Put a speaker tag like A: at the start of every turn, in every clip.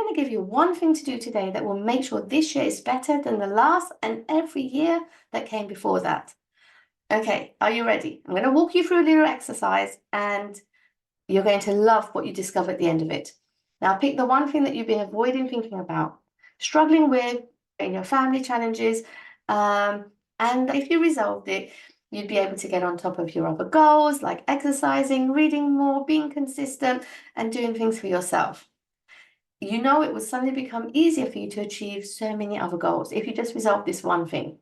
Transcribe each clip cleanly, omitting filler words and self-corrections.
A: going to give you one thing to do today that will make sure this year is better than the last and every year that came before that. Okay, are you ready? I'm going to walk you through a little exercise and you're going to love what you discover at the end of it. Now, pick the one thing that you've been avoiding thinking about, struggling with in your family challenges, and if you resolved it, you'd be able to get on top of your other goals, like exercising, reading more, being consistent, and doing things for yourself. You know it will suddenly become easier for you to achieve so many other goals if you just resolve this one thing.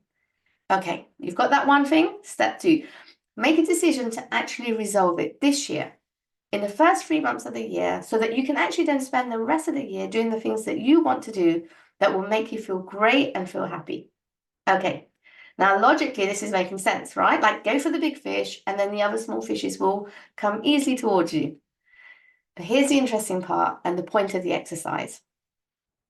A: Okay, you've got that one thing. Step 2, make a decision to actually resolve it this year, in the first 3 months of the year, so that you can actually then spend the rest of the year doing the things that you want to do that will make you feel great and feel happy. Okay, now logically, this is making sense, right? Like go for the big fish and then the other small fishes will come easily towards you. But here's the interesting part and the point of the exercise.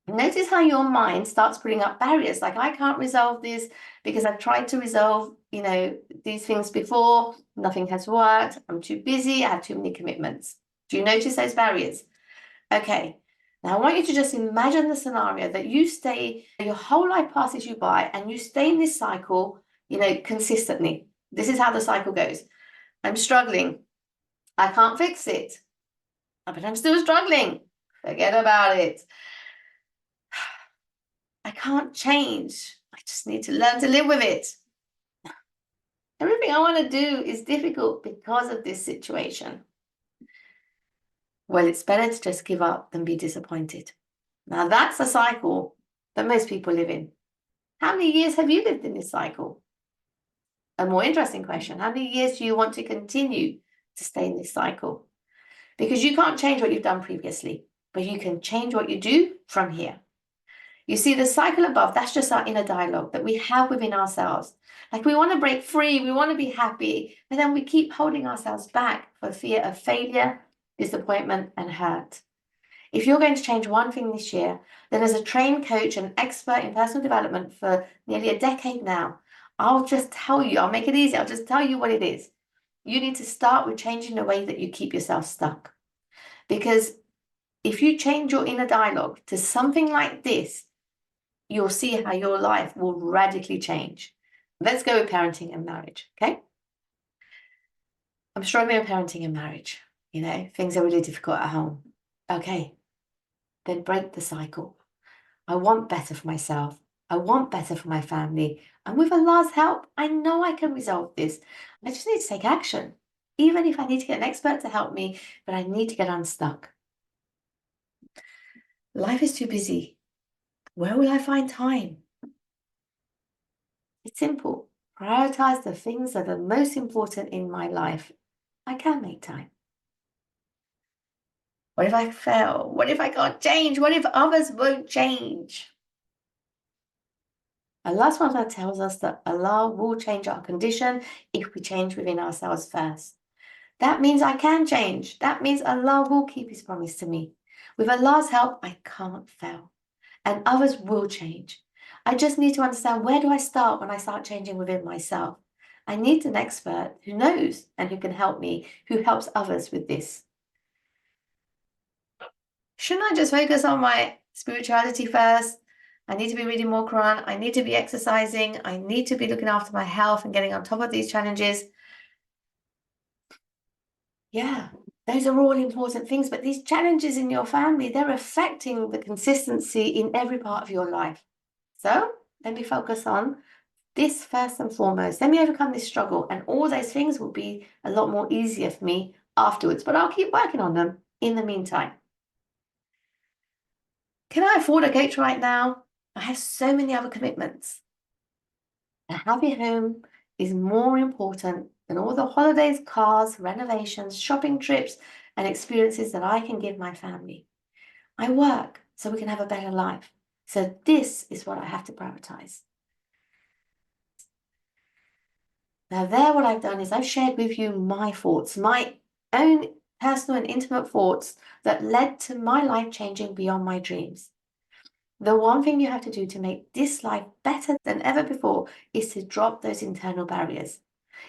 A: Notice how your mind starts putting up barriers, like I can't resolve this because I've tried to resolve, these things before, nothing has worked, I'm too busy, I have too many commitments. Do you notice those barriers? Okay, now I want you to just imagine the scenario that you stay, your whole life passes you by and you stay in this cycle, consistently. This is how the cycle goes. I'm struggling. I can't fix it. But I'm still struggling. Forget about it. I can't change. I just need to learn to live with it. Everything I want to do is difficult because of this situation. Well, it's better to just give up than be disappointed. Now, that's a cycle that most people live in. How many years have you lived in this cycle? A more interesting question, how many years do you want to continue to stay in this cycle? Because you can't change what you've done previously, but you can change what you do from here. You see, the cycle above, that's just our inner dialogue that we have within ourselves. Like we want to break free, we want to be happy, but then we keep holding ourselves back for fear of failure, disappointment, and hurt. If you're going to change one thing this year, then as a trained coach and expert in personal development for nearly a decade now, I'll just tell you, I'll make it easy, I'll just tell you what it is. You need to start with changing the way that you keep yourself stuck. Because if you change your inner dialogue to something like this, you'll see how your life will radically change. Let's go with parenting and marriage, okay? I'm struggling with parenting and marriage. Things are really difficult at home. Okay, then break the cycle. I want better for myself. I want better for my family. And with Allah's help, I know I can resolve this. I just need to take action, even if I need to get an expert to help me, but I need to get unstuck. Life is too busy. Where will I find time? It's simple. Prioritize the things that are most important in my life. I can make time. What if I fail? What if I can't change? What if others won't change? Allah SWT tells us that Allah will change our condition if we change within ourselves first. That means I can change. That means Allah will keep His promise to me. With Allah's help, I can't fail. And others will change. I just need to understand, where do I start when I start changing within myself? I need an expert who knows and who can help me, who helps others with this. Shouldn't I just focus on my spirituality first? I need to be reading more Quran. I need to be exercising. I need to be looking after my health and getting on top of these challenges. Yeah, those are all important things, but these challenges in your family, they're affecting the consistency in every part of your life. So let me focus on this first and foremost. Let me overcome this struggle, and all those things will be a lot more easier for me afterwards, but I'll keep working on them in the meantime. Can I afford a coach right now? I have so many other commitments. A happy home is more important than all the holidays, cars, renovations, shopping trips, and experiences that I can give my family. I work so we can have a better life. So this is what I have to prioritize. Now there, what I've done is I've shared with you my thoughts, my own personal and intimate thoughts that led to my life changing beyond my dreams. The one thing you have to do to make this life better than ever before is to drop those internal barriers.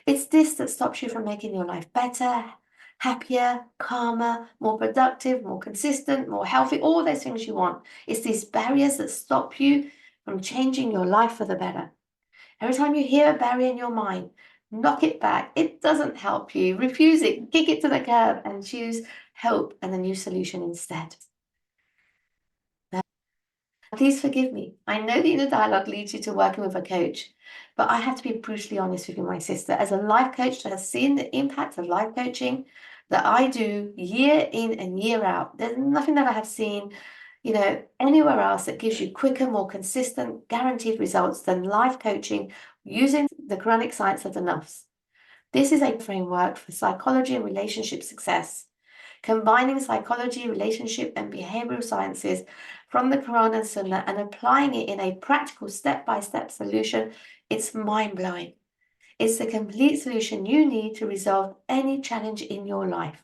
A: It's this that stops you from making your life better, happier, calmer, more productive, more consistent, more healthy, all those things you want. It's these barriers that stop you from changing your life for the better. Every time you hear a barrier in your mind, knock it back. It doesn't help you. Refuse it, kick it to the curb, and choose hope and a new solution instead. Please forgive me. I know the inner dialogue leads you to working with a coach, but I have to be brutally honest with you, my sister. As a life coach that has seen the impact of life coaching that I do year in and year out, there's nothing that I have seen, anywhere else that gives you quicker, more consistent, guaranteed results than life coaching using the Quranic science of the nafs. This is a framework for psychology and relationship success, combining psychology, relationship, and behavioral sciences from the Quran and Sunnah and applying it in a practical step-by-step solution. It's mind-blowing. It's the complete solution you need to resolve any challenge in your life.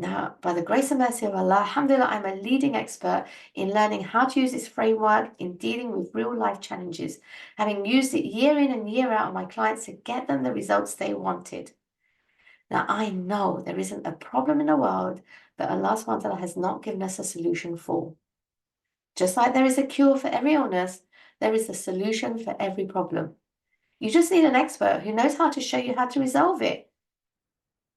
A: Now, by the grace and mercy of Allah, alhamdulillah, I'm a leading expert in learning how to use this framework in dealing with real-life challenges, having used it year in and year out on my clients to get them the results they wanted. Now, I know there isn't a problem in the world that Allah subhanahu wa ta'ala has not given us a solution for. Just like there is a cure for every illness, there is a solution for every problem. You just need an expert who knows how to show you how to resolve it.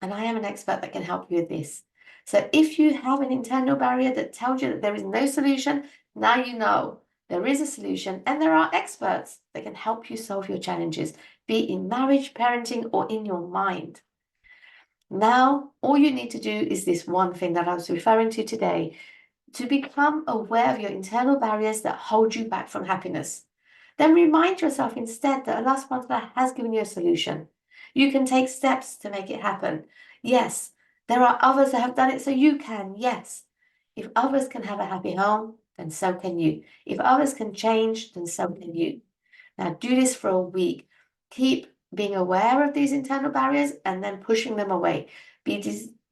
A: And I am an expert that can help you with this. So if you have an internal barrier that tells you that there is no solution, now you know there is a solution and there are experts that can help you solve your challenges, be it in marriage, parenting, or in your mind. Now, all you need to do is this one thing that I was referring to today, to become aware of your internal barriers that hold you back from happiness. Then remind yourself instead that Allah subhanahu wa ta'ala has given you a solution. You can take steps to make it happen. Yes, there are others that have done it, so you can. Yes. If others can have a happy home, then so can you. If others can change, then so can you. Now do this for a week. Keep being aware of these internal barriers and then pushing them away. Be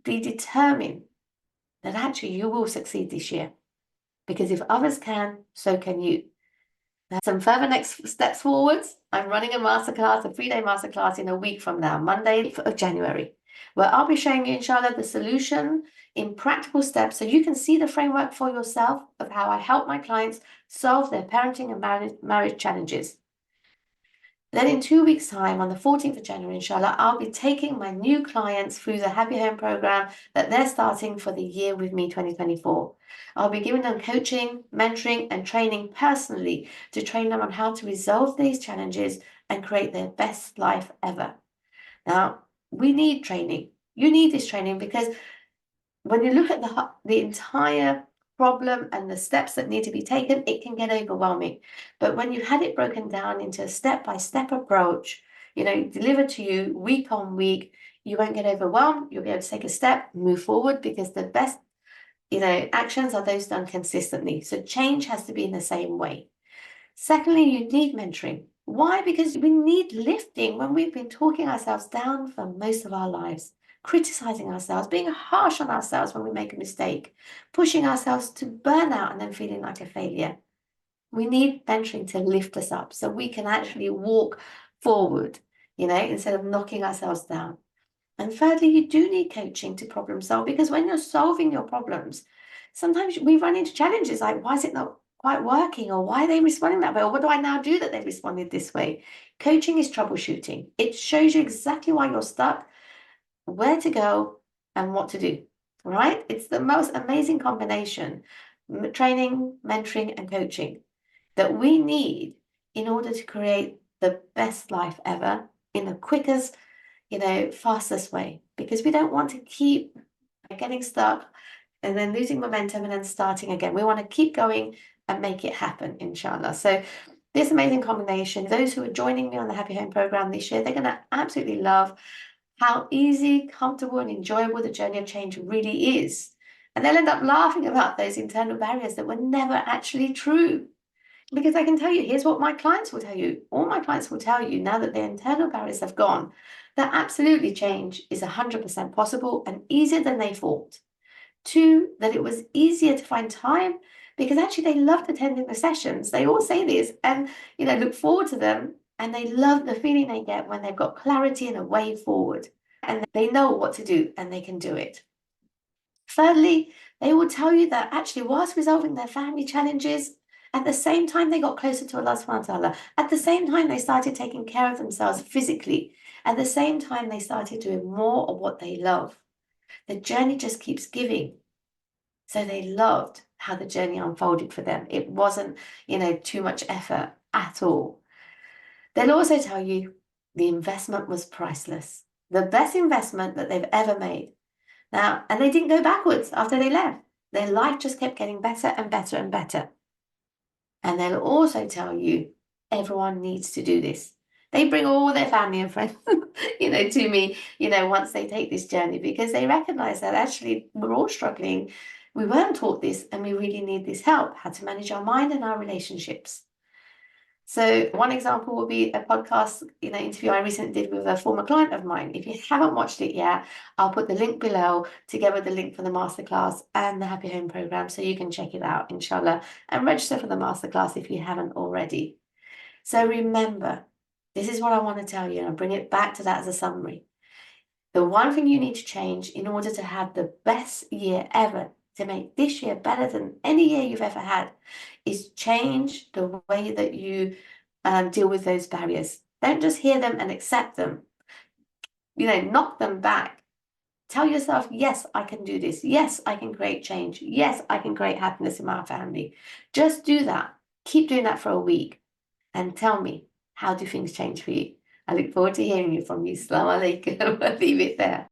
A: determined that actually you will succeed this year. Because if others can, so can you. Now, some further next steps forwards. I'm running a 3-day masterclass in a week from now, Monday of January, where I'll be showing you, inshallah, the solution in practical steps so you can see the framework for yourself of how I help my clients solve their parenting and marriage challenges. Then in 2 weeks' time, on the 14th of January, inshallah, I'll be taking my new clients through the Happy Home program that they're starting for the year with me 2024. I'll be giving them coaching, mentoring, and training personally to train them on how to resolve these challenges and create their best life ever. Now, we need training. You need this training because when you look at the entire problem and the steps that need to be taken, it can get overwhelming. But when you had it broken down into a step-by-step approach, delivered to you week on week, you won't get overwhelmed. You'll be able to take a step, move forward, because the best, actions are those done consistently. So change has to be in the same way. Secondly, you need mentoring. Why? Because we need lifting when we've been talking ourselves down for most of our lives, criticizing ourselves, being harsh on ourselves when we make a mistake, pushing ourselves to burnout and then feeling like a failure. We need mentoring to lift us up so we can actually walk forward, instead of knocking ourselves down. And thirdly, you do need coaching to problem solve, because when you're solving your problems, sometimes we run into challenges like, why is it not quite working? Or why are they responding that way? Or what do I now do that they responded this way? Coaching is troubleshooting. It shows you exactly why you're stuck, where to go, and what to do. All right? It's the most amazing combination, training, mentoring, and coaching, that we need in order to create the best life ever in the quickest, fastest way, because we don't want to keep getting stuck and then losing momentum and then starting again. We want to keep going and make it happen, inshallah. So this amazing combination, those who are joining me on the Happy Home program this year, they're going to absolutely love how easy, comfortable, and enjoyable the journey of change really is. And they'll end up laughing about those internal barriers that were never actually true. Because I can tell you, here's what my clients will tell you. All my clients will tell you, now that their internal barriers have gone, that absolutely change is 100% possible and easier than they thought. 2, that it was easier to find time because actually they loved attending the sessions. They all say this and, look forward to them, and they love the feeling they get when they've got clarity and a way forward. and they know what to do and they can do it. Thirdly, they will tell you that actually, whilst resolving their family challenges, at the same time they got closer to Allah subhanahu wa ta'ala, at the same time they started taking care of themselves physically, at the same time they started doing more of what they love. The journey just keeps giving. So they loved how the journey unfolded for them. It wasn't, too much effort at all. They'll also tell you the investment was priceless, the best investment that they've ever made. Now, and they didn't go backwards after they left. Their life just kept getting better and better and better. And they'll also tell you everyone needs to do this. They bring all their family and friends, to me, once they take this journey, because they recognize that actually we're all struggling. We weren't taught this and we really need this help, how to manage our mind and our relationships. So one example will be a podcast, interview I recently did with a former client of mine. If you haven't watched it yet, I'll put the link below together with the link for the masterclass and the Happy Home program, so you can check it out, inshallah, and register for the masterclass if you haven't already. So remember, this is what I want to tell you, and I'll bring it back to that as a summary. The one thing you need to change in order to have the best year ever, to make this year better than any year you've ever had, is change the way that you deal with those barriers. Don't just hear them and accept them. Knock them back. Tell yourself, yes, I can do this. Yes, I can create change. Yes, I can create happiness in my family. Just do that. Keep doing that for a week and tell me, how do things change for you? I look forward to hearing from you. Assalamu alaikum. I'll leave it there.